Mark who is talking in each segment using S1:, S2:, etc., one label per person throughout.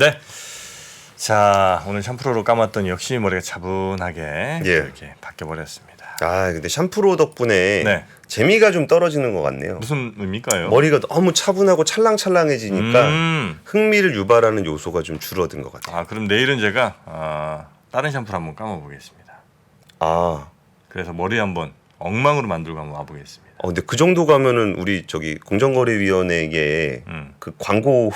S1: 네. 자, 오늘 샴푸로 감았더니 역시 머리가 차분하게 이렇게 바뀌어버렸습니다.
S2: 아, 근데 샴푸로 덕분에
S1: 네.
S2: 재미가 좀 떨어지는 것 같네요.
S1: 무슨 의미일까요?
S2: 머리가 너무 차분하고 찰랑찰랑해지니까 흥미를 유발하는 요소가 좀 줄어든 것 같아요.
S1: 아, 그럼 내일은 제가 다른 샴푸를 한번 감아보겠습니다.
S2: 아,
S1: 그래서 머리 한번 엉망으로 만들고 한번 와보겠습니다.
S2: 근데 그 정도 가면은 우리 저기 공정거래위원회에 그 광고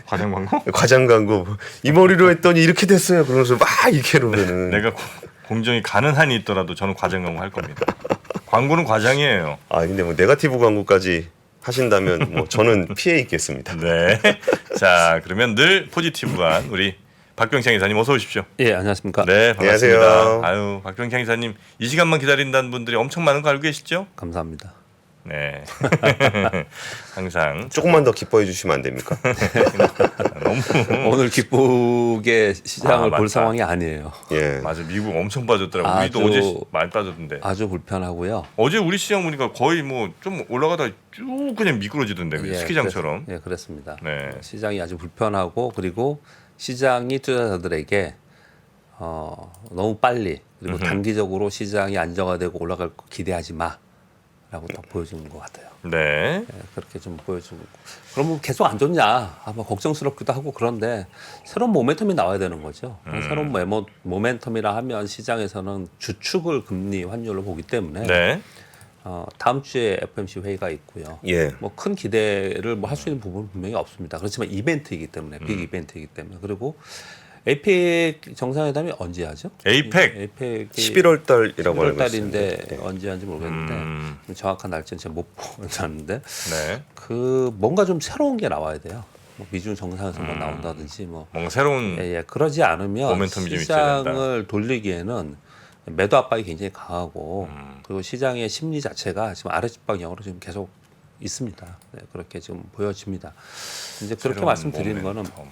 S1: 과장 광고?
S2: 과장 광고 이 머리로 했더니 이렇게 됐어요. 그러면서 막 이렇게 놓으면은
S1: 내가 공정이 가는 한이 있더라도 저는 과장 광고 할 겁니다. 광고는 과장이에요.
S2: 아, 근데 뭐 네거티브 광고까지 하신다면 뭐 저는 피해 있겠습니다.
S1: 네. 자, 그러면 늘 포지티브한 우리 박병창 이사님 어서 오십시오.
S3: 예, 안녕하십니까.
S1: 네, 반갑습니다.
S2: 안녕하세요.
S1: 아유, 박병창 이사님 이 시간만 기다린다는 분들이 엄청 많은 거 알고 계시죠?
S3: 감사합니다.
S1: 네. 항상
S2: 조금만 더 기뻐해 주시면 안 됩니까?
S1: 너무
S3: 오늘 기쁘게 시장을
S1: 맞다.
S3: 볼 상황이 아니에요.
S2: 예.
S1: 맞아. 미국 엄청 빠졌더라고. 우리도
S3: 아주-
S1: 어제 많이 빠졌던데.
S3: 아주 불편하고요.
S1: 어제 우리 시장 보니까 거의 뭐 좀 올라가다 쭉 그냥 미끄러지던데 스키장처럼.
S3: 예, 그렇습니다.
S1: 네.
S3: 시장이 아주 불편하고 그리고 시장이 투자자들에게 너무 빨리 그리고 단기적으로 시장이 안정화되고 올라갈 거 기대하지 마라고 딱 보여주는 것 같아요.
S1: 네.
S3: 예, 그렇게 좀 보여주고 그러면 계속 안 좋냐 아마 걱정스럽기도 하고 그런데 새로운 모멘텀이 나와야 되는 거죠. 새로운 모멘텀이라 하면 시장에서는 주축을 금리 환율을 보기 때문에
S1: 네.
S3: 다음 주에 FOMC 회의가 있고요.
S2: 예.
S3: 뭐 큰 기대를 뭐 할 수 있는 부분은 분명히 없습니다. 그렇지만 이벤트이기 때문에 빅 이벤트이기 때문에 그리고 APEC 정상회담이 언제 하죠?
S1: 에이펙.
S3: APEC
S2: 11월 달이라고 알고
S3: 달인데
S2: 있습니다. 네.
S3: 언제 하는지 모르겠는데 정확한 날짜는 제가 못 보았는데
S1: 네.
S3: 그 뭔가 좀 새로운 게 나와야 돼요. 뭐 미중 정상회담만 나온다든지 뭐
S1: 뭔가 새로운
S3: 그러지 않으면
S1: 모멘텀이 좀 있어야 된다.
S3: 시장을 돌리기에는 매도 압박이 굉장히 강하고 그리고 시장의 심리 자체가 지금 아래쪽 방향으로 지금 계속 있습니다. 네, 그렇게 지금 보여집니다. 이제 그렇게
S1: 새로운
S3: 말씀드리는 거는
S1: 모멘텀.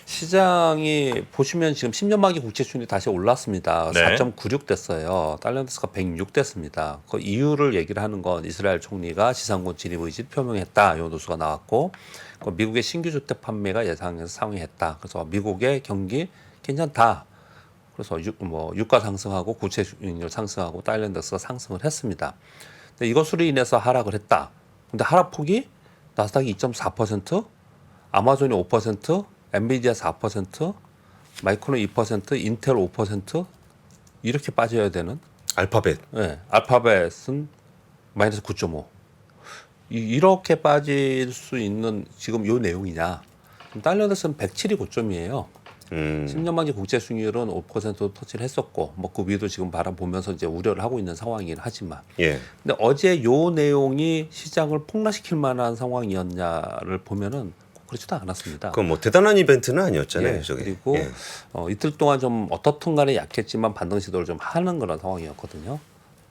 S3: 시장이 보시면 지금 10년 만기 국채 수익률이 다시 올랐습니다.
S1: 네.
S3: 4.96 됐어요. 달러인덱스가 106 됐습니다. 그 이유를 얘기를 하는 건 이스라엘 총리가 지상권 진입 의지를 표명했다. 이 노수가 나왔고 그 미국의 신규 주택 판매가 예상에서 상회했다. 그래서 미국의 경기 괜찮다. 그래서 유가 상승하고 국채 수익률 상승하고 달러인덱스가 상승을 했습니다. 근데 이것으로 인해서 하락을 했다. 근데 하락폭이 나스닥이 2.4%, 아마존이 5%, 엔비디아 4%, 마이크론 2%, 인텔 5% 이렇게 빠져야 되는.
S2: 알파벳.
S3: 네, 알파벳은 마이너스 9.5. 이렇게 빠질 수 있는 지금 요 내용이냐? 달러인덱스는 107이 고점이에요. 10년 만기 국제 수익률은 5%도 터치를 했었고, 뭐 그 위도 지금 바라보면서 이제 우려를 하고 있는 상황이긴 하지만,
S2: 예.
S3: 근데 어제 요 내용이 시장을 폭락시킬 만한 상황이었냐를 보면은 그렇지도 않았습니다.
S2: 그건 뭐 대단한 이벤트는 아니었잖아요.
S3: 예,
S2: 저게.
S3: 그리고
S2: 예.
S3: 이틀 동안 좀 어떻든 간에 약했지만 반등 시도를 좀 하는 그런 상황이었거든요.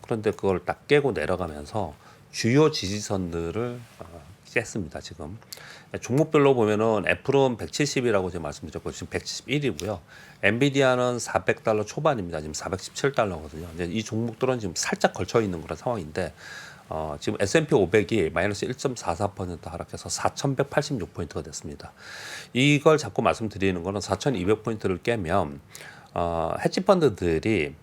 S3: 그런데 그걸 딱 깨고 내려가면서 주요 지지선들을 깼습니다. 지금 종목별로 보면은 애플은 170이라고 제가 말씀드렸고 지금 171이고요. 엔비디아는 400달러 초반입니다. 지금 417달러거든요. 이제 이 종목들은 지금 살짝 걸쳐 있는 그런 상황인데 지금 S&P 500이 마이너스 1.44% 하락해서 4,186포인트가 됐습니다. 이걸 자꾸 말씀드리는 거는 4,200포인트를 깨면 헤지펀드들이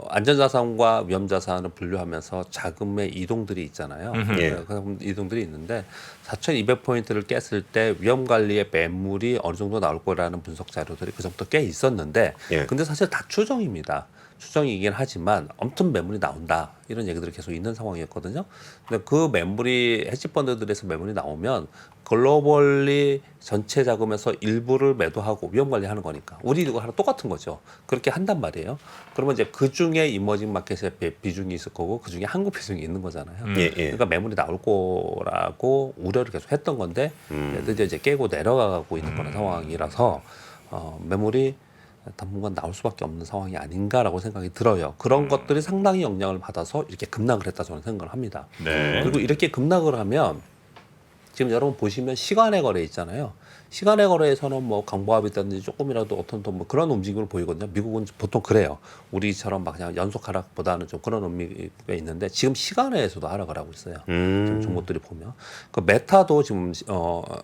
S3: 안전자산과 위험자산을 분류하면서 자금의 이동들이 있잖아요.
S2: 예.
S3: 그 이동들이 있는데 4,200포인트를 깼을 때 위험관리의 매물이 어느 정도 나올 거라는 분석 자료들이 그 정도 꽤 있었는데
S2: 예.
S3: 근데 사실 다 추정입니다. 추정이긴 하지만 아무튼 매물이 나온다 이런 얘기들이 계속 있는 상황이었거든요. 근데 그 매물이 헤지펀드들에서 매물이 나오면 글로벌리 전체 자금에서 일부를 매도하고 위험 관리하는 거니까 우리 이거 하나 똑같은 거죠. 그렇게 한단 말이에요. 그러면 이제 그 중에 이머징 마켓의 비중이 있을 거고 그 중에 한국 비중이 있는 거잖아요.
S2: 예.
S3: 그러니까 매물이 나올 거라고 우려를 계속 했던 건데 드디어 이제 깨고 내려가고 있는 그런 상황이라서 매물이 당분간 나올 수밖에 없는 상황이 아닌가라고 생각이 들어요. 그런 것들이 상당히 영향을 받아서 이렇게 급락을 했다 저는 생각을 합니다.
S1: 네.
S3: 그리고 이렇게 급락을 하면 지금 여러분 보시면 시간의 거래 있잖아요. 시간의 거래에서는 뭐 강보합이든지 조금이라도 어떤 뭐 그런 움직임을 보이거든요. 미국은 보통 그래요. 우리처럼 막 그냥 연속 하락보다는 좀 그런 의미가 있는데 지금 시간에서도 하락을 하고 있어요. 지금 종목들이 보면 그 메타도 지금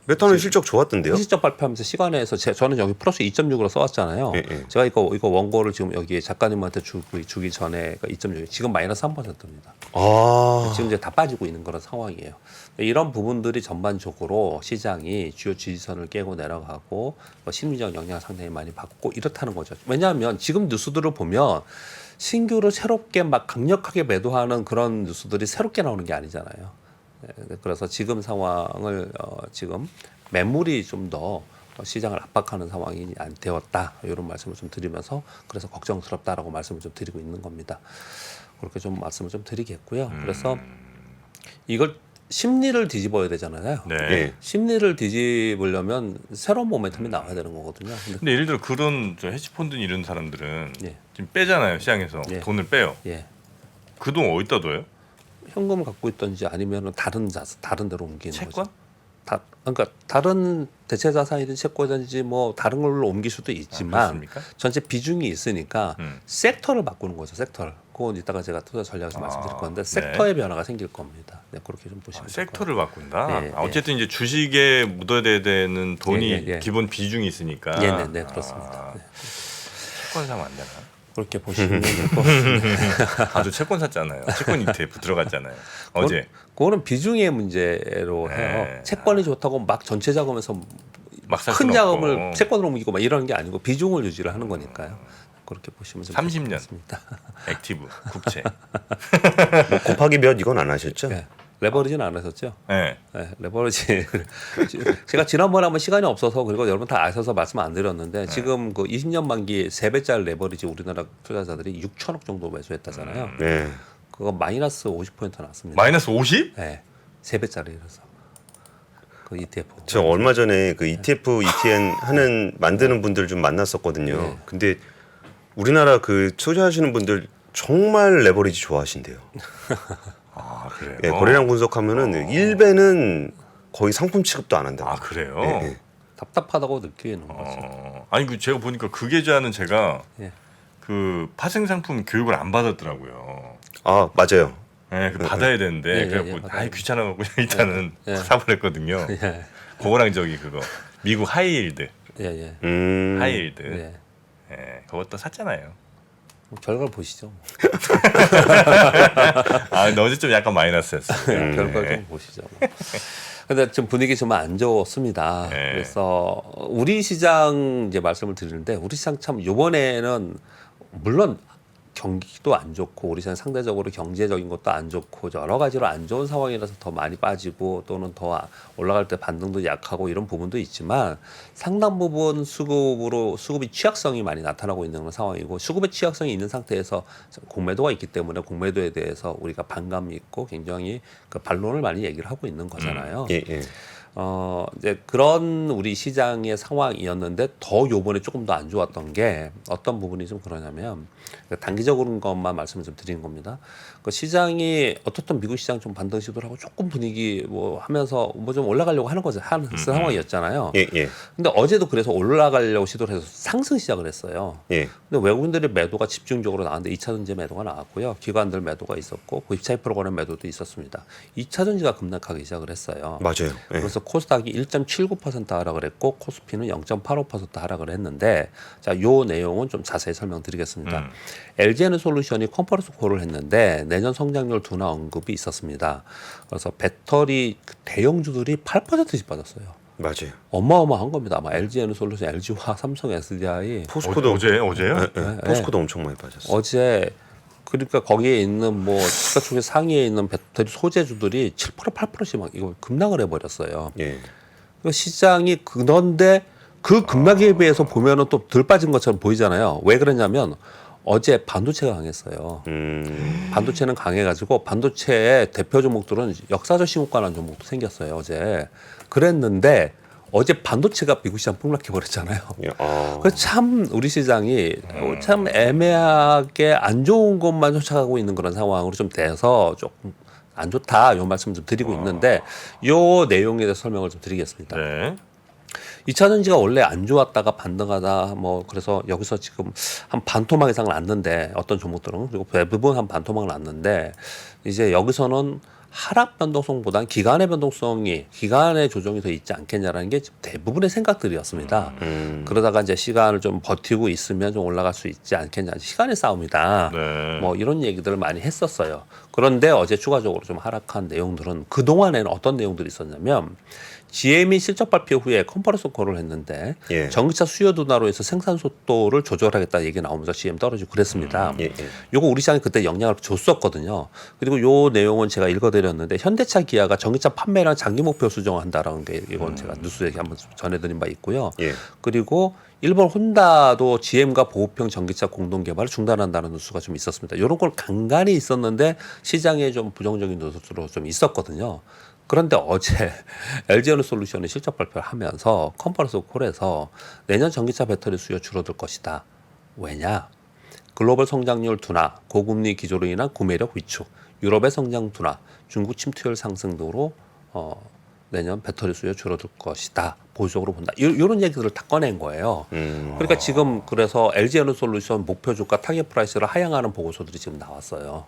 S2: 메타는 실적 좋았던데요?
S3: 실적 발표하면서 시간에서 저는 여기 플러스 2.6으로 써왔잖아요.
S2: 예.
S3: 제가 이거 원고를 지금 여기 작가님한테 주기 전에 2.6 지금 마이너스 3%입니다.
S2: 아,
S3: 지금 이제 다 빠지고 있는 그런 상황이에요. 이런 부분들이 전반적으로 시장이 주요 지지선을 깨고 내려가고 심리적 영향을 상당히 많이 받고 이렇다는 거죠. 왜냐하면 지금 뉴스들을 보면 신규로 새롭게 막 강력하게 매도하는 그런 뉴스들이 새롭게 나오는 게 아니잖아요. 그래서 지금 상황을 지금 매물이 좀 더 시장을 압박하는 상황이 안 되었다 이런 말씀을 좀 드리면서 그래서 걱정스럽다라고 말씀을 좀 드리고 있는 겁니다. 그렇게 좀 말씀을 좀 드리겠고요. 그래서 이걸 심리를 뒤집어야 되잖아요.
S1: 네.
S2: 예.
S3: 심리를 뒤집으려면 새로운 모멘텀이 나와야 되는 거거든요.
S1: 근데 예를 들어 그런 헤지펀드 이런 사람들은
S3: 예.
S1: 지금 빼잖아요 시장에서
S3: 예.
S1: 돈을 빼요.
S3: 예.
S1: 그 돈 어디다 둬요?
S3: 현금을 갖고 있든지 아니면 다른 데로 옮기는
S1: 채권?
S3: 거죠. 그러니까 다른 대체 자산이든 채권이든지 뭐 다른 걸로 옮길 수도 있지만
S1: 그렇습니까?
S3: 전체 비중이 있으니까 섹터를 바꾸는 거죠. 섹터를. 그건 이따가 제가 투자 전략에서 말씀드릴 건데 섹터의 변화가 생길 겁니다. 네, 그렇게 좀 보시면 될것
S1: 섹터를 바꾼다.
S3: 예,
S1: 어쨌든 이제 주식에 묻어야 되는 돈이
S3: 예.
S1: 기본 비중이 있으니까.
S3: 네, 그렇습니다. 네.
S1: 채권 사면 안 되나?
S3: 그렇게 보시면 될 것 같습니다.
S1: 아주 채권 샀잖아요. 채권 ETF 들어갔잖아요. 어제.
S3: 그거는 비중의 문제로 해요.
S1: 네.
S3: 채권이 좋다고 막 전체 자금에서
S1: 막 살
S3: 큰
S1: 수는
S3: 자금을
S1: 없고.
S3: 채권으로 옮기고 막 이러는 게 아니고 비중을 유지를 하는 거니까요. 그렇게 보시면 좀
S1: 30년.
S3: 좋습니다.
S1: 액티브 국채.
S2: 뭐 곱하기 몇 이건 안 하셨죠?
S3: 네. 레버리지는 안 하셨죠?
S1: 네.
S3: 네, 레버리지 제가 지난번에 한번 시간이 없어서 그리고 여러분 다 아셔서 말씀 안 드렸는데 지금 그 20년 만기 3배짜리 레버리지 우리나라 투자자들이 6천억 정도 매수했다잖아요.
S2: 네.
S3: 그거 마이너스 50% 났습니다.
S1: 마이너스 50?
S3: 네, 3배짜리라서 그 ETF.
S2: 저 얼마 전에 그 ETF, ETN 만드는 분들 좀 만났었거든요.
S3: 네.
S2: 근데 우리나라 그 투자하시는 분들 정말 레버리지 좋아하신대요.
S1: 아 그래요?
S2: 예, 거래량 분석하면은 1배는 거의 상품 취급도 안 한다고.
S1: 아 그래요?
S2: 예.
S3: 답답하다고 느끼는 거죠.
S1: 아니 그 제가 보니까 그 계좌는 제가
S3: 예.
S1: 그 파생 상품 교육을 안 받았더라고요.
S2: 아, 맞아요.
S1: 네, 그 받아야 되는데
S3: 예,
S1: 그래갖고
S3: 받아야
S1: 귀찮아갖고 일단은
S3: 예.
S1: 사버렸거든요.
S3: 예,
S1: 그거랑 저기 그거 미국 하이힐드,
S3: 예.
S1: 하이힐드,
S3: 예.
S1: 예, 그것도 샀잖아요.
S3: 뭐 결과를 보시죠.
S1: 아 근데 어제 좀 약간 마이너스였어요.
S3: 결과를 좀 보시죠. 근데 좀 분위기 좀 안 좋습니다.
S1: 네.
S3: 그래서 우리 시장 이제 말씀을 드리는데 우리 시장 참 이번에는 물론 경기도 안 좋고 우리 시장 상대적으로 경제적인 것도 안 좋고 여러 가지로 안 좋은 상황이라서 더 많이 빠지고 또는 더 올라갈 때 반등도 약하고 이런 부분도 있지만 상당 부분 수급이 취약성이 많이 나타나고 있는 그런 상황이고 수급의 취약성이 있는 상태에서 공매도가 있기 때문에 공매도에 대해서 우리가 반감이 있고 굉장히 그 반론을 많이 얘기를 하고 있는 거잖아요.
S2: 예, 예.
S3: 이제 그런 우리 시장의 상황이었는데 더 요번에 조금 더 안 좋았던 게 어떤 부분이 좀 그러냐면 단기적으로 것만 말씀을 좀 드리는 겁니다. 그 시장이 어떻든 미국 시장 좀 반등 시도를 하고 조금 분위기 뭐 하면서 뭐 좀 올라가려고 하는 거죠. 하는 상황이었잖아요.
S2: 예, 예.
S3: 근데 어제도 그래서 올라가려고 시도를 해서 상승 시작을 했어요.
S2: 예.
S3: 근데 외국인들의 매도가 집중적으로 나왔는데 2차 전지 매도가 나왔고요. 기관들 매도가 있었고 92% 거래 매도도 있었습니다. 2차 전지가 급락하기 시작을 했어요.
S2: 맞아요. 예.
S3: 그래서 코스닥이 1.79% 하락을 했고 코스피는 0.85% 하락을 했는데 자, 요 내용은 좀 자세히 설명드리겠습니다. LG에너솔루션이 컨퍼런스 콜을 했는데 내년 성장률 둔화 언급이 있었습니다. 그래서 배터리 대형주들이 8%씩 빠졌어요.
S2: 맞아요.
S3: 어마어마한 겁니다. 아마 LG에너솔루션, LG화, 삼성, SDI
S2: 포스코도
S1: 어제요?
S2: 예, 포스코도 엄청 많이 빠졌어요.
S3: 어제 그러니까 거기에 있는 뭐 시가총액 상위에 있는 배터리 소재주들이 7% 8%씩 막 이거 급락을 해버렸어요.
S2: 예.
S3: 그 시장이 그런데 그 급락에 비해서 보면은 또 덜 빠진 것처럼 보이잖아요. 왜 그러냐면 어제 반도체가 강했어요. 반도체는 강해가지고 반도체의 대표 종목들은 역사적 신고가라는 종목도 생겼어요. 어제 그랬는데 어제 반도체가 미국 시장 폭락해버렸잖아요.
S2: 예.
S3: 그래서 참 우리 시장이 참 애매하게 안 좋은 것만 쫓아가고 있는 그런 상황으로 좀 돼서 조금 안 좋다 요 말씀 좀 드리고 있는데 요 내용에 대해서 설명을 좀 드리겠습니다.
S1: 네.
S3: 2차 전지가 원래 안 좋았다가 반등하다 뭐 그래서 여기서 지금 한 반토막 이상 났는데 어떤 종목들은 그리고 대부분 한 반토막 났는데 이제 여기서는 하락 변동성보다는 기간의 변동성이 기간의 조정이 더 있지 않겠냐라는 게 대부분의 생각들이었습니다. 그러다가 이제 시간을 좀 버티고 있으면 좀 올라갈 수 있지 않겠냐. 시간의 싸움이다.
S1: 네.
S3: 뭐 이런 얘기들을 많이 했었어요. 그런데 어제 추가적으로 좀 하락한 내용들은 그동안에는 어떤 내용들이 있었냐면 GM이 실적 발표 후에 컨퍼런스 콜을 했는데
S2: 예.
S3: 전기차 수요 둔화로 해서 생산 속도를 조절하겠다 얘기 나오면서 GM 떨어지고 그랬습니다.
S2: 예, 예.
S3: 요거 우리 시장에 그때 영향을 줬었거든요. 그리고 요 내용은 제가 읽어드렸는데 현대차 기아가 전기차 판매량 장기 목표 수정한다라는 게 이건 제가 뉴스에 한번 전해드린 바 있고요.
S2: 예.
S3: 그리고 일본 혼다도 GM과 보급형 전기차 공동 개발을 중단한다는 뉴스가 좀 있었습니다. 이런 걸 간간히 있었는데 시장에 좀 부정적인 뉴스로 좀 있었거든요. 그런데 어제 LG에너솔루션이 실적 발표를 하면서 컨퍼런스 콜에서 내년 전기차 배터리 수요 줄어들 것이다. 왜냐? 글로벌 성장률 둔화, 고금리 기조로 인한 구매력 위축, 유럽의 성장 둔화, 중국 침투율 상승 등으로 내년 배터리 수요 줄어들 것이다. 보수적으로 본다. 이런 얘기들을 다 꺼낸 거예요. 그러니까 지금 그래서 LG에너솔루션 목표 주가 타겟 프라이스를 하향하는 보고서들이 지금 나왔어요.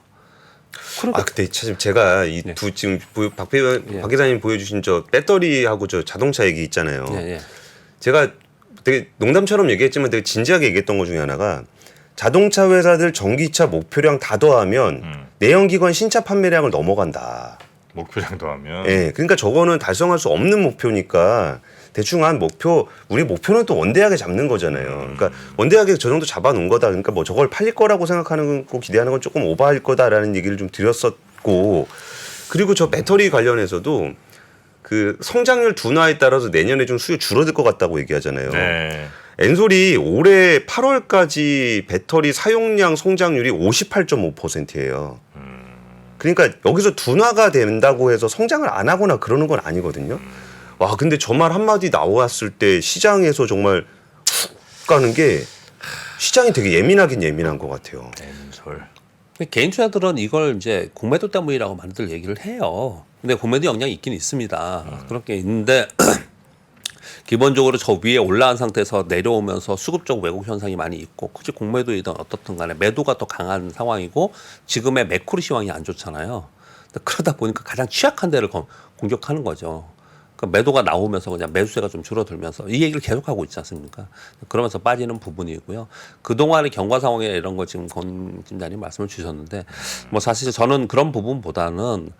S3: 그러니까
S2: 아 근데 참 제가 이 두 지금 박 기자님 보여주신 저 배터리하고 저 자동차 얘기 있잖아요.
S3: 예.
S2: 제가 되게 농담처럼 얘기했지만 되게 진지하게 얘기했던 것 중에 하나가 자동차 회사들 전기차 목표량 다 더하면 내연기관 신차 판매량을 넘어간다.
S1: 목표량 더하면.
S2: 예, 그러니까 저거는 달성할 수 없는 목표니까 대충 한 목표, 우리 목표는 또 원대하게 잡는 거잖아요. 그러니까 원대하게 저 정도 잡아놓은 거다. 그러니까 뭐 저걸 팔릴 거라고 생각하는 거 기대하는 건 조금 오버할 거다라는 얘기를 좀 드렸었고, 그리고 저 배터리 관련해서도 그 성장률 둔화에 따라서 내년에 좀 수요 줄어들 것 같다고 얘기하잖아요.
S1: 네.
S2: 엔솔이 올해 8월까지 배터리 사용량 성장률이 58.5%예요. 그러니까 여기서 둔화가 된다고 해서 성장을 안 하거나 그러는 건 아니거든요. 와, 근데 저 말 한마디 나왔을 때 시장에서 정말 훅 가는 게 시장이 되게 예민하긴 예민한 것 같아요.
S1: 엔솔.
S3: 개인 투자들은 이걸 이제 공매도 때문이라고 많이들 얘기를 해요. 근데 공매도 영향이 있긴 있습니다. 그런 게 있는데 기본적으로 저 위에 올라간 상태에서 내려오면서 수급적 왜곡 현상이 많이 있고 굳이 공매도이든 어떻든 간에 매도가 더 강한 상황이고 지금의 매크로 시황이 안 좋잖아요. 그러다 보니까 가장 취약한 데를 공격하는 거죠. 그러니까 매도가 나오면서 그냥 매수세가 좀 줄어들면서 이 얘기를 계속하고 있지 않습니까? 그러면서 빠지는 부분이고요. 그동안의 경과 상황에 이런 거 지금 권 팀장님 말씀을 주셨는데 뭐 사실 저는 그런 부분보다는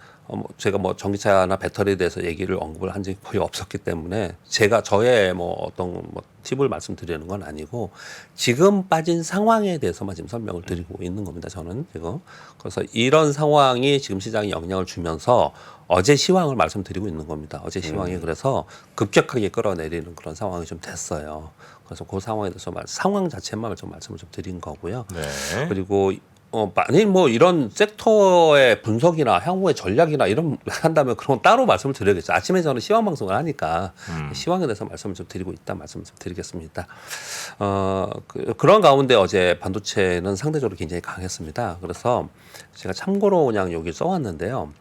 S3: 제가 뭐 전기차나 배터리에 대해서 얘기를 언급을 한 적이 거의 없었기 때문에 제가 저의 뭐 어떤 뭐 팁을 말씀드리는 건 아니고 지금 빠진 상황에 대해서만 지금 설명을 드리고 있는 겁니다. 저는 지금 그래서 이런 상황이 지금 시장에 영향을 주면서 어제 시황을 말씀드리고 있는 겁니다. 어제 시황이 그래서 급격하게 끌어내리는 그런 상황이 좀 됐어요. 그래서 그 상황에 대해서 상황 자체만 좀 말씀을 좀 드린 거고요.
S1: 네.
S3: 그리고 만약 뭐 이런 섹터의 분석이나 향후의 전략이나 이런 한다면 그런 건 따로 말씀을 드려야겠죠. 아침에 저는 시황 방송을 하니까 시황에 대해서 말씀을 좀 드리고 있다 말씀을 좀 드리겠습니다. 그런 가운데 어제 반도체는 상대적으로 굉장히 강했습니다. 그래서 제가 참고로 그냥 여기 써왔는데요.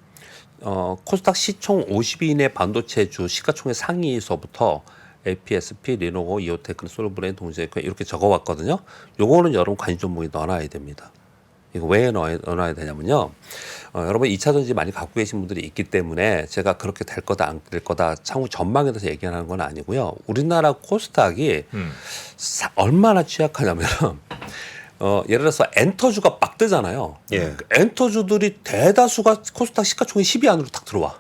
S3: 코스닥 시총 50위 이내 반도체주 시가총액 상위에서부터 APSP, 리노고, 이오테크, 솔브레인, 동재크 이렇게 적어왔거든요. 요거는 여러분 관심 종목에 넣어놔야 됩니다. 이거 왜 넣어놔야 되냐면요. 여러분 2차 전지 많이 갖고 계신 분들이 있기 때문에 제가 그렇게 될 거다 안 될 거다 향후 전망에 대해서 얘기하는 건 아니고요. 우리나라 코스닥이 얼마나 취약하냐면 예를 들어서 엔터주가 막 뜨잖아요.
S2: 예.
S3: 엔터주들이 대다수가 코스닥 시가총액 10위 안으로 딱 들어와.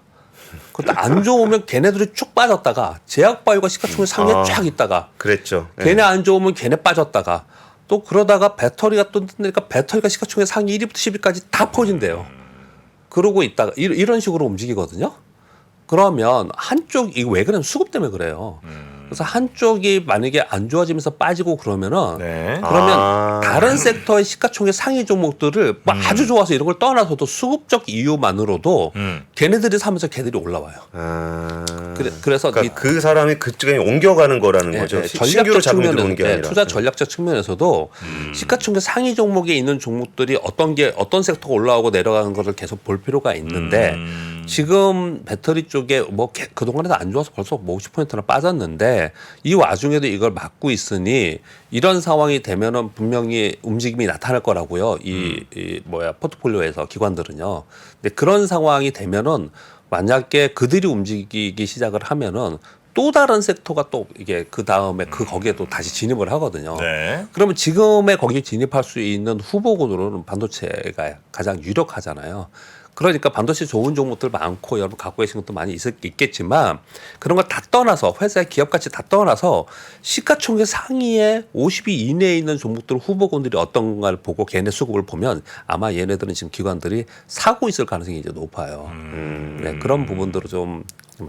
S3: 그것도 안 좋으면 걔네들이 쭉 빠졌다가 제약바이오가 시가총액 상위에 쫙 있다가
S2: 그랬죠. 예.
S3: 걔네 안 좋으면 걔네 빠졌다가 또 그러다가 배터리가 또 뜨니까 배터리가 시가총액 상위 1위부터 10위까지 다 퍼진대요. 그러고 있다가 이런 식으로 움직이거든요. 그러면 한쪽 이거 왜 그러냐면 수급 때문에 그래요. 그래서 한쪽이 만약에 안 좋아지면서 빠지고 그러면은
S1: 네.
S3: 그러면 다른 섹터의 시가총액 상위 종목들을 뭐 아주 좋아서 이런 걸 떠나서도 수급적 이유만으로도 걔네들이 사면서 걔들이 올라와요. 그래서
S2: 그러니까 그 사람이 그쪽에 옮겨가는 거라는 거죠. 신규로 자금 들어오는 게 아니라.
S3: 투자 전략적 측면에서도 시가총액 상위 종목에 있는 종목들이 어떤 섹터가 올라오고 내려가는 것을 계속 볼 필요가 있는데 지금 배터리 쪽에 뭐 그동안에도 안 좋아서 벌써 뭐 50%나 빠졌는데 이 와중에도 이걸 막고 있으니 이런 상황이 되면은 분명히 움직임이 나타날 거라고요. 이 포트폴리오에서 기관들은요. 근데 그런 상황이 되면은 만약에 그들이 움직이기 시작을 하면은 또 다른 섹터가 또 이게 그 다음에 거기에 또 다시 진입을 하거든요.
S1: 네.
S3: 그러면 지금의 거기에 진입할 수 있는 후보군으로는 반도체가 가장 유력하잖아요. 그러니까 반도체 좋은 종목들 많고 여러분 갖고 계신 것도 많이 있겠지만 그런 걸 다 떠나서 회사의 기업 가치 다 떠나서 시가총액 상위에 50위 이내에 있는 종목들 후보군들이 어떤가를 보고 걔네 수급을 보면 아마 얘네들은 지금 기관들이 사고 있을 가능성이 이제 높아요. 네, 그런 부분들을 좀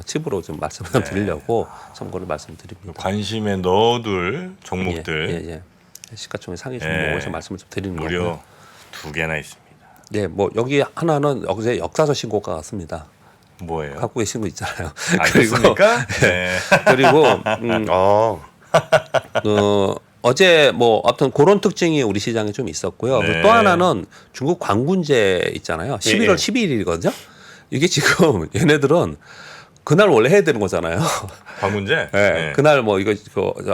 S3: 팁으로 좀 말씀을 드리려고 참고를 말씀드립니다.
S1: 관심에 넣어둘 종목들
S3: 예. 시가총액 상위 종목에서 말씀을 좀 드리는 거고요.
S1: 무려 2개나 있습니다.
S3: 네, 뭐 여기 하나는 어제 역사적 신고가 같습니다.
S1: 뭐예요?
S3: 갖고 계신 거 있잖아요.
S1: 알겠습니까? 네.
S3: 그리고 어제 뭐 어떤 그런 특징이 우리 시장에 좀 있었고요.
S1: 네.
S3: 또 하나는 중국 광군제 있잖아요. 11월 12일이거든요. 이게 지금 얘네들은 그날 원래 해야 되는 거잖아요.
S1: 광문제?
S3: 네.
S1: 네.
S3: 그날 뭐 이거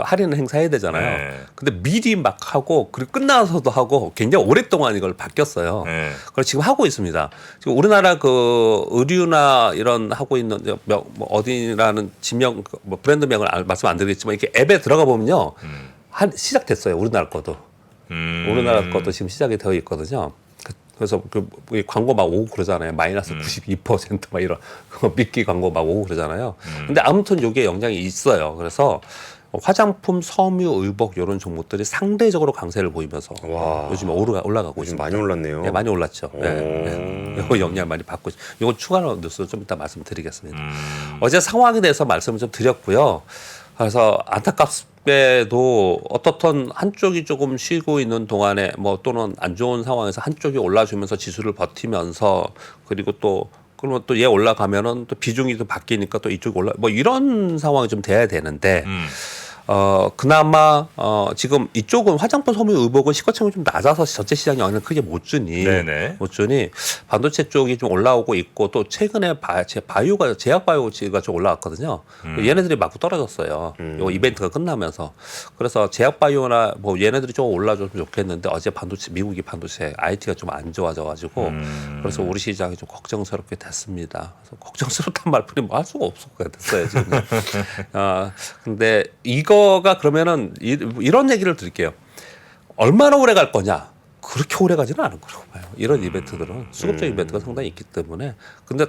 S3: 할인 행사 해야 되잖아요.
S1: 네.
S3: 근데 미리 막 하고 그리고 끝나서도 하고 굉장히 오랫동안 이걸 바뀌었어요.
S1: 네.
S3: 그걸 지금 하고 있습니다. 지금 우리나라 그 의류나 이런 하고 있는 뭐 어디라는 지명 뭐 브랜드명을 말씀 안 드리겠지만 이렇게 앱에 들어가 보면요. 시작됐어요. 우리나라 것도. 우리나라 것도 지금 시작이 되어 있거든요. 그래서 그 광고 막 오고 그러잖아요. 마이너스 92% 막 이런 미끼 광고 막 오고 그러잖아요. 근데 아무튼 이게 영향이 있어요. 그래서 화장품, 섬유, 의복 이런 종목들이 상대적으로 강세를 보이면서 요즘에 올라가고
S2: 요즘
S3: 있습니다.
S2: 많이 올랐네요.
S3: 네, 많이 올랐죠. 이거 영향 많이 받고 이거 추가 뉴스 좀 이따 말씀드리겠습니다. 어제 상황에 대해서 말씀을 좀 드렸고요. 그래서 안타깝게도 어떻든 한쪽이 조금 쉬고 있는 동안에 뭐 또는 안 좋은 상황에서 한쪽이 올라주면서 지수를 버티면서 그리고 또 그러면 또 얘 올라가면은 또 비중이 또 바뀌니까 또 이쪽이 뭐 이런 상황이 좀 돼야 되는데 그나마 지금 이쪽은 화장품, 섬유, 의복은 시가총액이 좀 낮아서 전체 시장 영향을 크게 못 주니 반도체 쪽이 좀 올라오고 있고 또 최근에 제약 바이오가 좀 올라왔거든요. 얘네들이 막 떨어졌어요. 요 이벤트가 끝나면서 그래서 제약 바이오나 뭐 얘네들이 좀 올라줬으면 좋겠는데 어제 미국이 반도체 IT가 좀 안 좋아져가지고 그래서 우리 시장이 좀 걱정스럽게 됐습니다. 그래서 걱정스럽단 말뿐이 뭐 할 수가 됐어요 지금. 근데 이거가 그러면은 이런 얘기를 드릴게요. 얼마나 오래 갈 거냐? 그렇게 오래 가지는 않을 거라고 봐요. 이런 이벤트들은 수급적 이벤트가 상당히 있기 때문에. 근데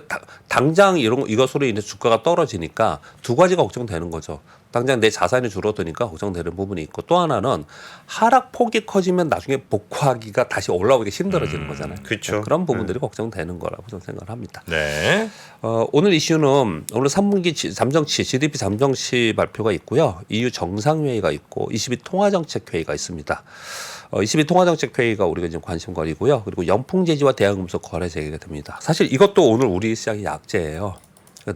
S3: 당장 이것으로 인해 주가가 떨어지니까 두 가지가 걱정되는 거죠. 당장 내 자산이 줄어드니까 걱정되는 부분이 있고 또 하나는 하락폭이 커지면 나중에 복구하기가 다시 올라오기 힘들어지는 거잖아요.
S2: 그렇죠.
S3: 그런 부분들이 걱정되는 거라고 저는 생각을 합니다.
S1: 네.
S3: 오늘 이슈는 오늘 3분기 GDP 잠정치 발표가 있고요. EU 정상회의가 있고 22 통화정책회의가 있습니다. 22 통화정책회의가 우리가 지금 관심거리고요. 그리고 연풍제지와 대한금속 거래 재개가 됩니다. 사실 이것도 오늘 우리 시장의 약재예요.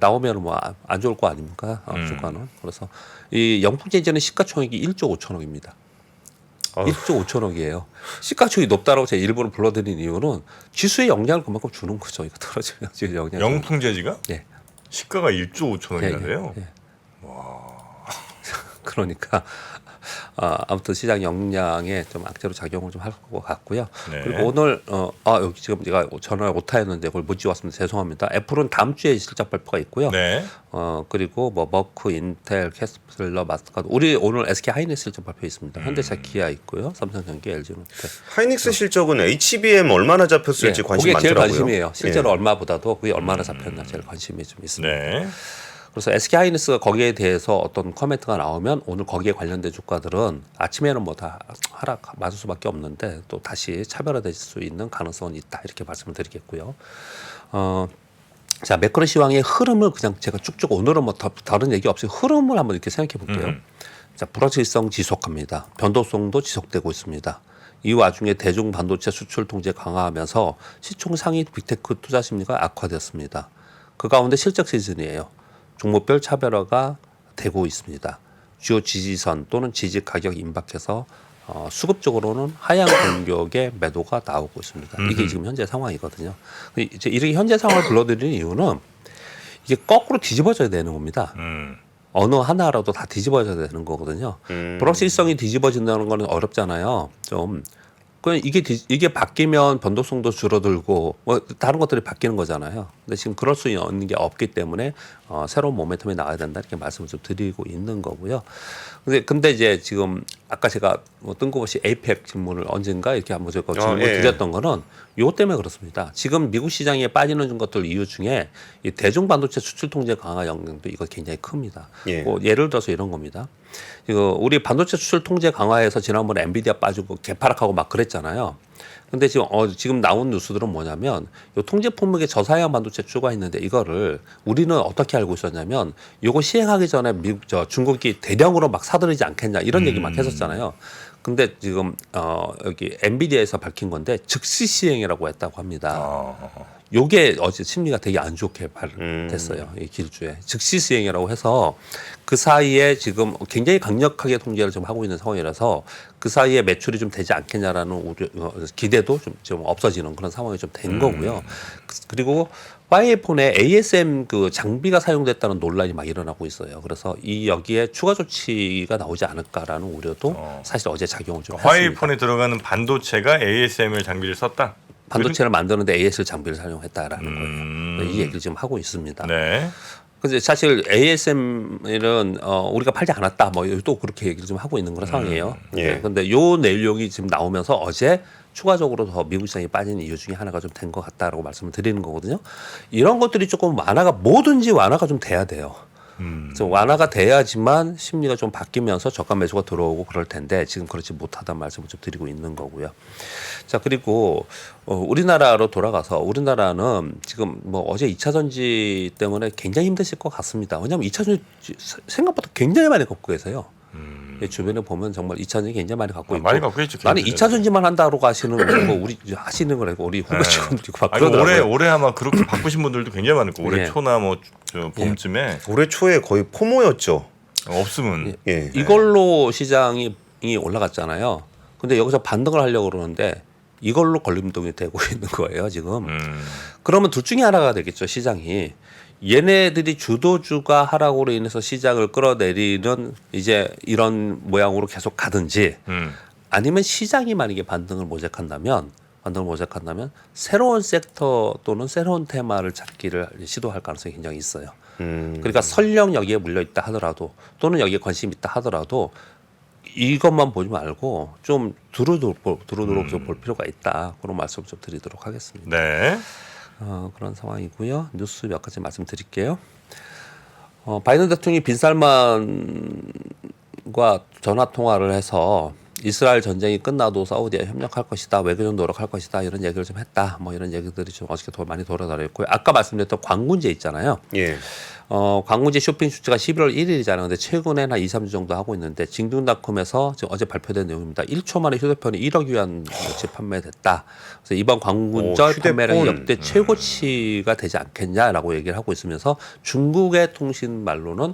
S3: 나오면 뭐 안 좋을 거 아닙니까? 주가는. 그래서 이 연풍제지는 시가총액이 1조 5천억입니다. 1조 5천억이에요. 시가총액이 높다라고 제가 일부러 불러드린 이유는 지수에 영향을 그만큼 주는 거죠. 이거 떨어지면 지금 영향.
S1: 영풍제지가?
S3: 예.
S1: 시가가 1조 5천억이나 돼요.
S3: 예. 그러니까 아무튼 시장 역량에 좀 악재로 작용을 좀 할 것 같고요.
S1: 네.
S3: 그리고 오늘 여기 지금 제가 전화를 오타했는데 그걸 못 지웠습니다. 죄송합니다. 애플은 다음 주에 실적 발표가 있고요.
S1: 네.
S3: 그리고 뭐 머크, 인텔, 캐스플러, 마스터카드 우리 오늘 SK 하이닉스 실적 발표 있습니다. 현대차, 기아 있고요. 삼성전기, LG노트.
S2: 하이닉스 실적은 HBM 얼마나 잡혔을지 관심
S3: 그게 제일
S2: 많더라고요.
S3: 관심이에요. 실제로 얼마보다도 그게 얼마나 잡혔나 제일 관심이 좀 있습니다.
S1: 네.
S3: 그래서 SK 하이닉스가 거기에 대해서 어떤 코멘트가 나오면 오늘 거기에 관련된 주가들은 아침에는 뭐 다 하락 맞을 수밖에 없는데 또 다시 차별화될 수 있는 가능성은 있다 이렇게 말씀을 드리겠고요. 자 매크로 시황의 흐름을 그냥 제가 쭉쭉 오늘은 뭐 다른 얘기 없이 흐름을 한번 이렇게 생각해 볼게요. 자 불확실성 지속합니다. 변동성도 지속되고 있습니다. 이 와중에 대중 반도체 수출 통제 강화하면서 시총 상위 빅테크 투자 심리가 악화됐습니다. 그 가운데 실적 시즌이에요. 종목별 차별화가 되고 있습니다. 주요 지지선 또는 지지 가격 임박해서 수급적으로는 하향 공격의 매도가 나오고 있습니다. 이게 지금 현재 상황이거든요. 이제 이렇게 현재 상황을 불러드리는 이유는 이게 거꾸로 뒤집어져야 되는 겁니다.
S1: 음.
S3: 어느 하나라도 다 뒤집어져야 되는 거거든요. 불확실성이 뒤집어진다는 거는 어렵잖아요. 좀. 이게 바뀌면 변동성도 줄어들고 뭐 다른 것들이 바뀌는 거잖아요. 근데 지금 그럴 수 있는 게 없기 때문에 새로운 모멘텀이 나와야 된다 이렇게 말씀을 좀 드리고 있는 거고요. 근데 이제 지금 아까 제가 뭐 뜬금없이 에이펙 질문을 언젠가 이렇게 한번 제가 질문 드렸던 거는 요 때문에 그렇습니다. 지금 미국 시장에 빠지는 것들 이유 중에 이 대중 반도체 수출 통제 강화 영향도 이거 굉장히 큽니다. 뭐 예를 들어서 이런 겁니다. 이거 우리 반도체 수출 통제 강화에서 지난번에 엔비디아 빠지고 개파락하고 막 그랬잖아요. 근데 지금 나온 뉴스들은 뭐냐면 요 통제 품목에 저사양 반도체 추가했는데 이거를 우리는 어떻게 알고 있었냐면 요거 시행하기 전에 중국이 대량으로 막 사들이지 않겠냐 이런 얘기 막 했었잖아요. 근데 지금 여기 엔비디아에서 밝힌 건데 즉시 시행이라고 했다고 합니다. 요게 어제 심리가 되게 안 좋게 됐어요. 이 기술주에 즉시 시행이라고 해서 그 사이에 지금 굉장히 강력하게 통제를 좀 하고 있는 상황이라서 그 사이에 매출이 좀 되지 않겠냐라는 우려, 기대도 좀 없어지는 그런 상황이 좀 된 거고요. 그리고 화웨이폰에 ASM 그 장비가 사용됐다는 논란이 막 일어나고 있어요. 그래서 여기에 추가 조치가 나오지 않을까라는 우려도 사실 어제 작용을 좀 했습니다.
S1: 화웨이폰에 들어가는 반도체가 ASML 장비를 썼다.
S3: 반도체를 만드는데 ASL 장비를 사용했다라는 거예요. 이 얘기를 지금 하고 있습니다.
S1: 네.
S3: 근데 사실 ASML은 우리가 팔지 않았다. 뭐 또 그렇게 얘기를 좀 하고 있는 그런 상황이에요.
S2: 예.
S3: 근데 요 내용이 지금 나오면서 어제 추가적으로 더 미국 시장이 빠진 이유 중에 하나가 좀 된 것 같다라고 말씀을 드리는 거거든요. 이런 것들이 조금 뭐든지 완화가 좀 돼야 돼요. 좀 완화가 돼야지만 심리가 좀 바뀌면서 저가 매수가 들어오고 그럴 텐데 지금 그렇지 못하다는 말씀을 좀 드리고 있는 거고요. 자, 그리고 우리나라로 돌아가서 우리나라는 지금 뭐 어제 2차 전지 때문에 굉장히 힘드실 것 같습니다. 왜냐하면 2차 전지 생각보다 굉장히 많이 갖고 계세요. 주변에 보면 정말 2차 전지 굉장히 많이 갖고 있고
S1: 많이 갖고 있죠.
S3: 나는 2차 전지만 한다고 하시는 거 우리 하시는 거라고 우리 후배 직원들이 막 그러더라고요.
S1: 올해 아마 그렇게 바꾸신 분들도 굉장히 많을 거고 올해
S3: 예.
S1: 초나 뭐 봄쯤에
S2: 올해 초에 거의 포모였죠.
S1: 없으면
S2: 예.
S3: 이걸로 시장이 올라갔잖아요. 근데 여기서 반등을 하려고 그러는데 이걸로 걸림돌이 되고 있는 거예요, 지금. 그러면 둘 중에 하나가 되겠죠, 시장이. 얘네들이 주도주가 하락으로 인해서 시장을 끌어내리는 이제 이런 모양으로 계속 가든지 아니면 시장이 만약에 반등을 모색한다면 새로운 섹터 또는 새로운 테마를 찾기를 시도할 가능성이 굉장히 있어요. 그러니까 설령 여기에 물려 있다 하더라도 또는 여기에 관심 있다 하더라도 이것만 보지 말고 좀 두루두루 좀 볼 필요가 있다. 그런 말씀을 좀 드리도록 하겠습니다.
S1: 네.
S3: 그런 상황이고요. 뉴스 몇 가지 말씀드릴게요. 바이든 대통령이 빈살만과 전화 통화를 해서 이스라엘 전쟁이 끝나도 사우디와 협력할 것이다, 외교적 노력할 것이다 이런 얘기를 좀 했다. 뭐 이런 얘기들이 좀 어저께 많이 돌아다녔고요. 아까 말씀드렸던 광군제 있잖아요.
S2: 예.
S3: 광군제 쇼핑 수치가 11월 1일이잖아요. 근데 최근에 한 2, 3주 정도 하고 있는데 징중닷컴에서 지금 어제 발표된 내용입니다. 1초 만에 휴대폰이 1억 위안치 판매됐다. 그래서 이번 광군절 판매량이 역대 최고치가 되지 않겠냐라고 얘기를 하고 있으면서 중국의 통신 말로는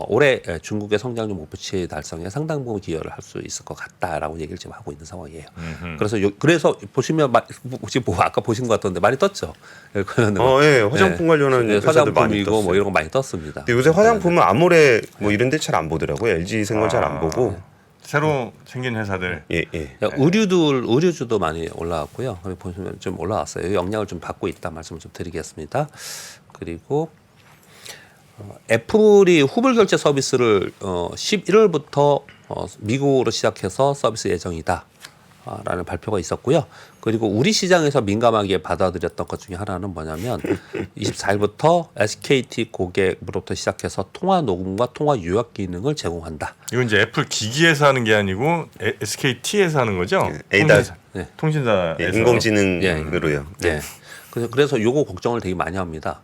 S3: 올해 중국의 성장률 목표치 달성에 상당 부분 기여를 할 수 있을 것 같다라고 얘기를 지금 하고 있는 상황이에요. 그래서 보시면 혹시 뭐 아까 보신 것 같던데 많이 떴죠.
S2: 예, 화장품 관련한 회사들 많이
S3: 화장품이고
S2: 떴어요.
S3: 뭐 이런 거 많이 떴습니다.
S2: 근데 요새 화장품은 아모레 뭐 이런 데 잘 안 보더라고요. LG 생활 잘 안 보고.
S1: 새로 생긴 회사들.
S2: 예.
S3: 의류주도 많이 올라왔고요. 보시면 좀 올라왔어요. 영향을 좀 받고 있다 말씀을 좀 드리겠습니다. 그리고 애플이 후불 결제 서비스를 11월부터 미국으로 시작해서 서비스 예정이다. 라는 발표가 있었고요. 그리고 우리 시장에서 민감하게 받아들였던 것 중에 하나는 뭐냐면 24일부터 SKT 고객으로부터 시작해서 통화 녹음과 통화 요약 기능을 제공한다.
S1: 이건 이제 애플 기기에서 하는 게 아니고 SKT에서 하는 거죠?
S2: 에이다
S1: 통신사에서.
S2: 인공지능으로요.
S3: 네. 그래서 요거 걱정을 되게 많이 합니다.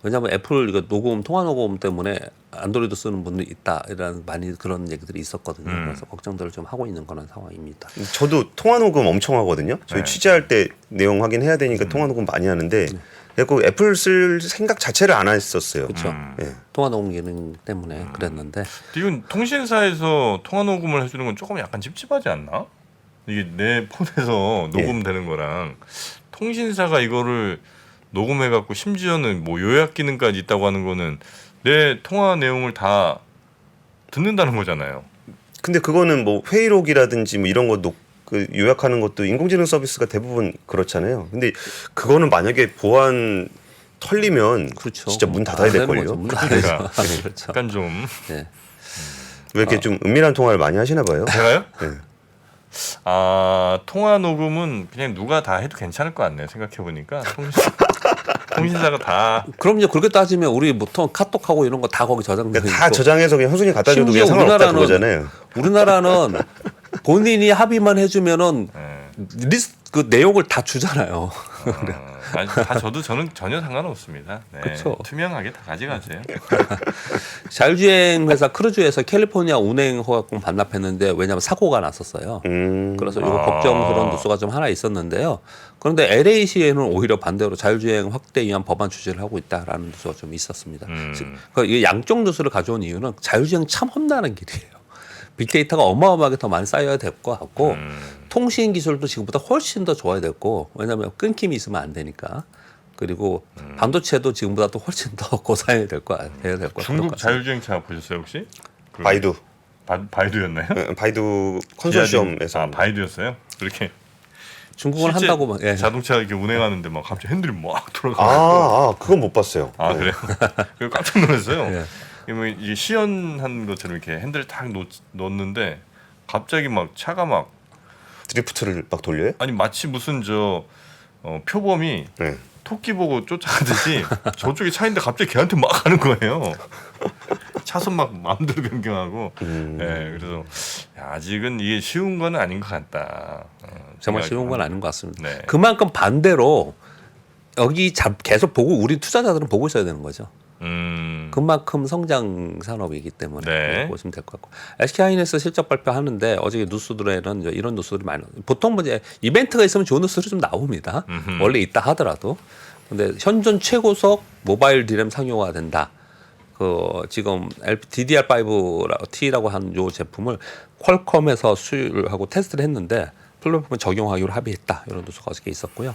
S3: 왜냐하면 애플 이거 통화 녹음 때문에 안드로이드 쓰는 분들이 있다라는 많이 그런 얘기들이 있었거든요. 그래서 걱정들을 좀 하고 있는 그런 상황입니다.
S2: 저도 통화 녹음 엄청 하거든요. 저희
S1: 네.
S2: 취재할 때 내용 확인해야 되니까 통화 녹음 많이 하는데 그 애플 쓸 생각 자체를 안 했었어요.
S3: 그렇죠.
S2: 예.
S3: 통화 녹음 기능 때문에 그랬는데
S1: 이건 통신사에서 통화 녹음을 해주는 건 조금 약간 찝찝하지 않나? 이게 내 폰에서 녹음되는 거랑 통신사가 이거를 녹음해갖고 심지어는 뭐 요약 기능까지 있다고 하는 거는 내 통화 내용을 다 듣는다는 거잖아요.
S2: 근데 그거는 뭐 회의록이라든지 뭐 이런 것도 그 요약하는 것도 인공지능 서비스가 대부분 그렇잖아요. 근데 그거는 만약에 보안 털리면
S3: 그렇죠.
S2: 진짜 문 닫아야 될 걸요.
S3: 문 닫아야죠.
S1: 그러니까
S3: 그렇죠.
S1: 약간 좀
S3: 네.
S2: 왜 이렇게 좀 은밀한 통화를 많이 하시나 봐요.
S1: 제가요?
S2: 네.
S1: 아 통화 녹음은 그냥 누가 다 해도 괜찮을 것 같네요. 생각해 보니까 통신사가 다
S3: 그럼요. 그렇게 따지면 우리 보통 카톡하고 이런 거 다 거기 저장돼 있고.
S2: 다 저장해서 그냥 형수님 갖다 줘도 그냥
S3: 심지어
S2: 상관없다 그거잖아요.
S3: 우리나라는 본인이 합의만 해주면은
S1: 네.
S3: 리스트 그 내용을 다 주잖아요.
S1: 아니, 저는 전혀 상관없습니다. 네.
S3: 그쵸.
S1: 투명하게 다 가져가세요.
S3: 자율주행 회사 크루즈에서 캘리포니아 운행 허가권 반납했는데 왜냐하면 사고가 났었어요. 그래서 이거 걱정스러운 뉴스가 좀 하나 있었는데요. 그런데 LA시에는 오히려 반대로 자율주행 확대 위한 법안 추진을 하고 있다라는 뉴스가 좀 있었습니다. 이 양쪽 뉴스를 가져온 이유는 자율주행 참 험난한 길이에요. 빅데이터가 어마어마하게 더 많이 쌓여야 될 것 같고 통신 기술도 지금보다 훨씬 더 좋아야 됐고 왜냐하면 끊김이 있으면 안 되니까 그리고 반도체도 지금보다 또 훨씬 더 고사해야 될 것 같아요.
S1: 중국 자율주행차 보셨어요 혹시? 그
S2: 바이두.
S1: 바이두였나요?
S2: 바이두 컨소시엄에서.
S1: 아 바이두였어요? 그렇게
S3: 중국은 한다고 막 예.
S1: 자동차 이렇게 운행하는데 막 갑자기 핸들이 막 돌아가고.
S2: 그건 못 봤어요.
S1: 아
S2: 네.
S1: 그래요? 그래서 깜짝 놀랐어요.
S3: 예.
S1: 이게 시연한 것처럼 이렇게 핸들을 탁 놓는데 갑자기 막 차가 막
S2: 드리프트를 막 돌려요?
S1: 아니 마치 무슨 표범이
S2: 네.
S1: 토끼 보고 쫓아가듯이 저쪽에 차인데 갑자기 걔한테 막 가는 거예요. 차선 막 마음대로 변경하고. 네, 그래서 야, 아직은 이게 쉬운 건 아닌 것 같다.
S3: 정말
S1: 생각이
S3: 쉬운 건
S1: 합니다.
S3: 아닌 것 같습니다.
S1: 네.
S3: 그만큼 반대로 여기 계속 보고 우리 투자자들은 보고 있어야 되는 거죠. 그만큼 성장 산업이기 때문에
S1: 네.
S3: 보시면 될 것 같고 SK하이닉스 실적 발표하는데 어제 뉴스들에는 이런 뉴스들이 많이 보통 뭐 이제 이벤트가 있으면 좋은 뉴스들이 좀 나옵니다. 원래 있다 하더라도 근데 현존 최고속 모바일 디램 상용화 된다. 그 지금 DDR5T라고 한 요 제품을 퀄컴에서 수율하고 테스트를 했는데 플랫폼 적용하기로 합의했다. 이런 뉴스가 어저께 있었고요.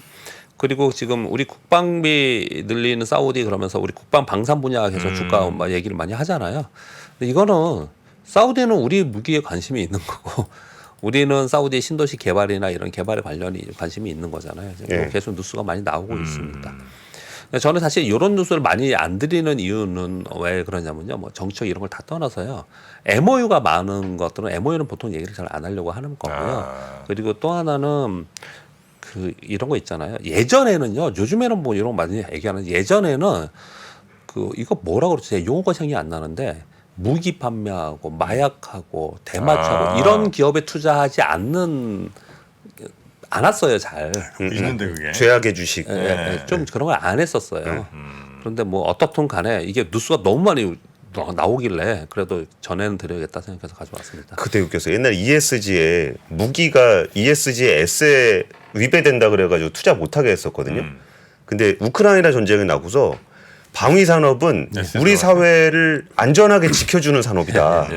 S3: 그리고 지금 우리 국방비 늘리는 사우디 그러면서 우리 국방 방산 분야 계속 주가 막 얘기를 많이 하잖아요. 근데 이거는 사우디는 우리 무기에 관심이 있는 거고 우리는 사우디 신도시 개발이나 이런 개발에 관심이 있는 거잖아요.
S2: 예.
S3: 계속 뉴스가 많이 나오고 있습니다. 저는 사실 이런 뉴스를 많이 안 드리는 이유는 왜 그러냐면요. 뭐 정책 이런 걸 다 떠나서요. MOU가 많은 것들은 MOU는 보통 얘기를 잘 안 하려고 하는 거고요. 그리고 또 하나는 그 이런 거 있잖아요. 예전에는요. 요즘에는 뭐 이런 거 많이 얘기하는 예전에는 그 이거 뭐라 그러지? 용어가 생각이 안 나는데 무기 판매하고 마약하고 대마초하고 이런 기업에 투자하지 않았어요. 잘.
S1: 있는데 그게.
S2: 죄악의 주식.
S3: 좀 그런 걸 안 했었어요. 그런데 뭐 어떻든 간에 이게 뉴스가 너무 많이 나오길래 그래도 전해는 드려야겠다 생각해서 가져왔습니다.
S2: 그때 웃겼어요. 옛날 ESG에 무기가 ESG의 S에 위배된다 그래가지고 투자 못하게 했었거든요. 근데 우크라이나 전쟁이 나고서 방위 산업은 우리 사회를 안전하게 지켜주는 산업이다.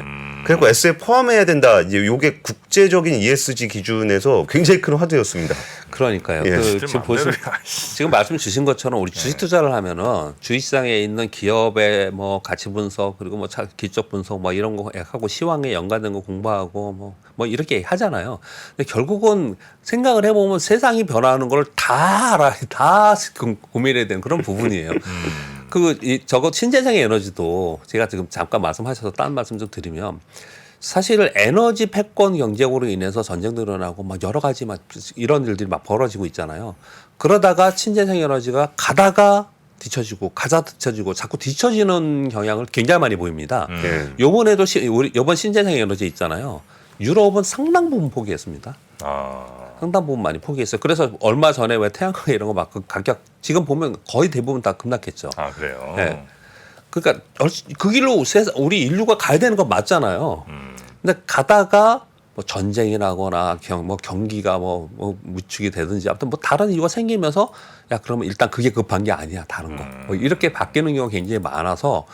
S2: 그래서 S에 포함해야 된다. 이제 요게 국제적인 ESG 기준에서 굉장히 큰 화두였습니다.
S3: 그러니까요.
S2: 예.
S3: 지금 말씀 주신 것처럼 우리 주식 투자를 하면은 주식시장에 있는 기업의 뭐 가치 분석 그리고 뭐 기적 분석 뭐 이런 거 하고 시황에 연관된 거 공부하고 뭐 이렇게 하잖아요. 근데 결국은 생각을 해보면 세상이 변화하는 걸 다 알아, 다 고민해야 되는 그런 부분이에요. 저거 신재생 에너지도 제가 지금 잠깐 말씀하셔서 딴 말씀 좀 드리면 사실 에너지 패권 경쟁으로 인해서 전쟁도 일어나고 막 여러 가지 막 이런 일들이 막 벌어지고 있잖아요. 그러다가 신재생 에너지가 가다가 뒤처지고 자꾸 뒤처지는 경향을 굉장히 많이 보입니다. 요번에도 요번 신재생 에너지 있잖아요. 유럽은 상당 부분 포기했습니다. 상당 부분 많이 포기했어요. 그래서 얼마 전에 왜 태양광 이런 거 막 그 가격 지금 보면 거의 대부분 다 급락했죠.
S1: 아 그래요.
S3: 네. 그러니까 그 길로 우리 인류가 가야 되는 건 맞잖아요. 근데 가다가 뭐 전쟁이 나거나 경기가 뭐 위축이 되든지 아무튼 뭐 다른 이유가 생기면서 야 그러면 일단 그게 급한 게 아니야 다른 거 뭐 이렇게 바뀌는 경우가 굉장히 많아서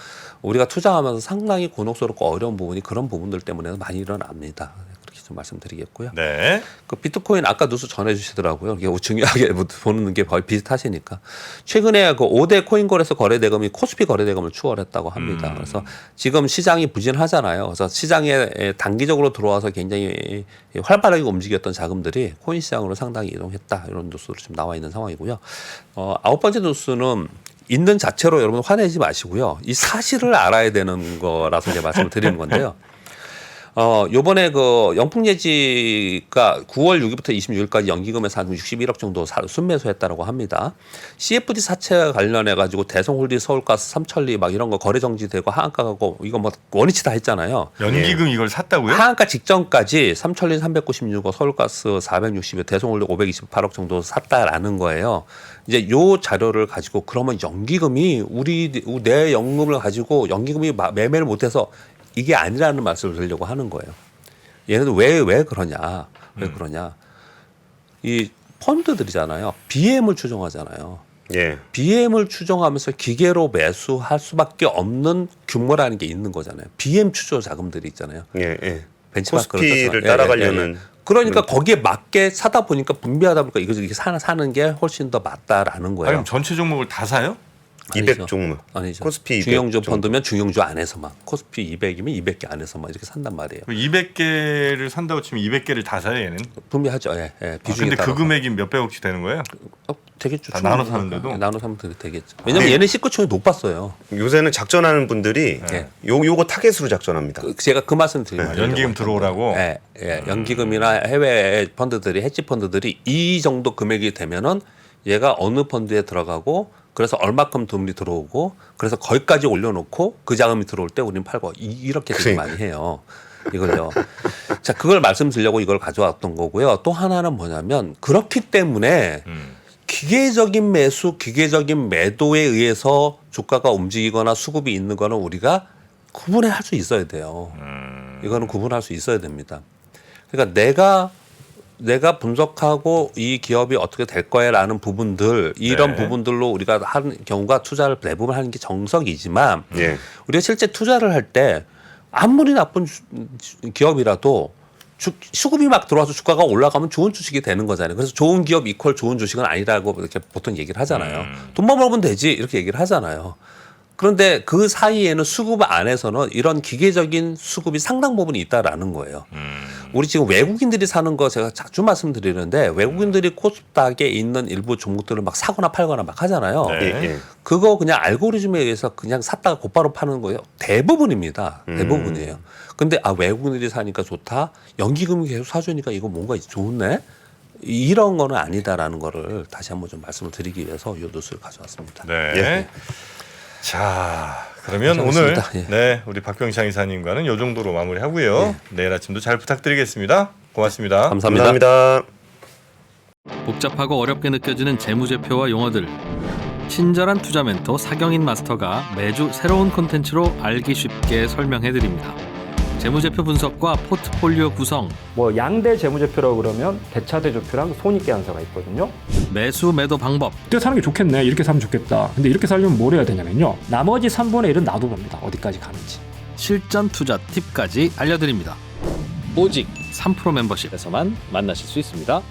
S3: 우리가 투자하면서 상당히 곤혹스럽고 어려운 부분이 그런 부분들 때문에 많이 일어납니다. 그렇게 좀 말씀드리겠고요.
S1: 네.
S3: 그 비트코인 아까 뉴스 전해주시더라고요. 이게 중요하게 보는 게 거의 비슷하시니까. 최근에 그 5대 코인 거래소 거래대금이 코스피 거래대금을 추월했다고 합니다. 그래서 지금 시장이 부진하잖아요. 그래서 시장에 단기적으로 들어와서 굉장히 활발하게 움직였던 자금들이 코인 시장으로 상당히 이동했다. 이런 뉴스로 지금 나와 있는 상황이고요. 아홉 번째 뉴스는 있는 자체로 여러분 화내지 마시고요. 이 사실을 알아야 되는 거라서 제가 말씀을 드리는 건데요. 요번에 그 영풍예지가 9월 6일부터 26일까지 연기금에서 한 61억 정도 순매수했다라고 합니다. CFD 사채 관련해 가지고 대성홀디, 서울가스, 삼천리 막 이런 거 거래 정지되고 하한가 가고 이거 뭐 원위치 다 했잖아요.
S1: 연기금 이걸 샀다고요?
S3: 하한가 직전까지 삼천리 396억, 서울가스 460억, 대성홀디 528억 정도 샀다라는 거예요. 이제 요 자료를 가지고 그러면 연기금이 내 연금을 가지고 연기금이 매매를 못해서 이게 아니라는 말씀을 드리려고 하는 거예요. 얘네들 왜 그러냐? 왜 그러냐? 이 펀드들이잖아요. BM을 추정하잖아요.
S2: 예.
S3: BM을 추정하면서 기계로 매수할 수밖에 없는 규모라는 게 있는 거잖아요. BM 추조 자금들이 있잖아요.
S2: 예. 예.
S3: 벤치마크를
S2: 코스피를
S3: 떴잖아요.
S2: 따라가려는.
S3: 그러니까 거기에 맞게 사다 보니까 분비하다 보니까 이렇게 사는 게 훨씬 더 맞다라는
S1: 아니,
S3: 거예요.
S1: 그럼 전체 종목을 다 사요?
S2: 200 종목.
S3: 아니죠.
S2: 코스피 200
S3: 중형주
S2: 정도.
S3: 펀드면 중형주 안에서만, 코스피 200이면 200개 안에서만 이렇게 산단 말이에요.
S1: 200개를 산다고 치면 200개를 다 사요, 얘는?
S3: 분비하죠. 예, 비중에
S1: 근데
S3: 따라서.
S1: 그 금액이 몇백억씩 되는 거예요?
S3: 되겠죠.
S1: 다 나눠
S3: 충분히.
S1: 사는데도?
S3: 네, 나눠 사면 되겠죠. 왜냐면 얘는 시가총이 높았어요.
S2: 요새는 작전하는 분들이
S3: 네.
S2: 요거 타겟으로 작전합니다.
S3: 제가 그 말씀 드리는 거예요.
S1: 연기금 들어오라고?
S3: 연기금이나 해외 펀드들이, 헤지 펀드들이 이 정도 금액이 되면은 얘가 어느 펀드에 들어가고 그래서 얼마큼 돈이 들어오고 그래서 거기까지 올려놓고 그 자금이 들어올 때 우리는 팔고 이렇게 되게 많이 해요. 이걸요. 자, 그걸 말씀드리려고 이걸 가져왔던 거고요. 또 하나는 뭐냐면 그렇기 때문에 기계적인 매수, 기계적인 매도에 의해서 주가가 움직이거나 수급이 있는 거는 우리가 구분할 수 있어야 돼요. 이거는 구분할 수 있어야 됩니다. 그러니까 내가 분석하고 이 기업이 어떻게 될 거야라는 부분들 이런 부분들로 우리가 하는 경우가 투자를 대부분 하는 게 정석이지만
S2: 예.
S3: 우리가 실제 투자를 할 때 아무리 나쁜 기업이라도 수급이 막 들어와서 주가가 올라가면 좋은 주식이 되는 거잖아요. 그래서 좋은 기업 이퀄 좋은 주식은 아니라고 이렇게 보통 얘기를 하잖아요. 돈만 벌면 되지 이렇게 얘기를 하잖아요. 그런데 그 사이에는 수급 안에서는 이런 기계적인 수급이 상당 부분이 있다라는 거예요. 우리 지금 외국인들이 사는 거 제가 자주 말씀드리는데 외국인들이 코스닥에 있는 일부 종목들을 막 사거나 팔거나 막 하잖아요.
S1: 네.
S2: 예. 예.
S3: 그거 그냥 알고리즘에 의해서 그냥 샀다가 곧바로 파는 거예요. 대부분입니다. 대부분이에요. 근데 외국인들이 사니까 좋다. 연기금이 계속 사주니까 이거 뭔가 좋네. 이런 거는 아니다라는 거를 다시 한번 좀 말씀을 드리기 위해서 이 뉴스를 가져왔습니다.
S1: 네.
S2: 예.
S1: 자, 그러면 오늘
S3: 고생하셨습니다. 예.
S1: 네, 우리 박병창 이사님과는 이 정도로 마무리하고요. 내일 아침도 잘 부탁드리겠습니다. 고맙습니다.
S3: 감사합니다.
S2: 감사합니다.
S4: 복잡하고 어렵게 느껴지는 재무제표와 용어들 친절한 투자 멘토 사경인 마스터가 매주 새로운 콘텐츠로 알기 쉽게 설명해드립니다. 재무제표 분석과 포트폴리오 구성,
S5: 뭐 양대 재무제표라고 그러면 대차대조표랑 손익계산서가 있거든요.
S4: 매수 매도 방법,
S6: 이때 사는 게 좋겠네. 이렇게 사면 좋겠다. 근데 이렇게 살려면 뭘 해야 되냐면요. 나머지 3분의 1은 놔둬봅니다. 어디까지 가는지.
S4: 실전 투자 팁까지 알려드립니다. 오직 3프로 멤버십에서만 만나실 수 있습니다.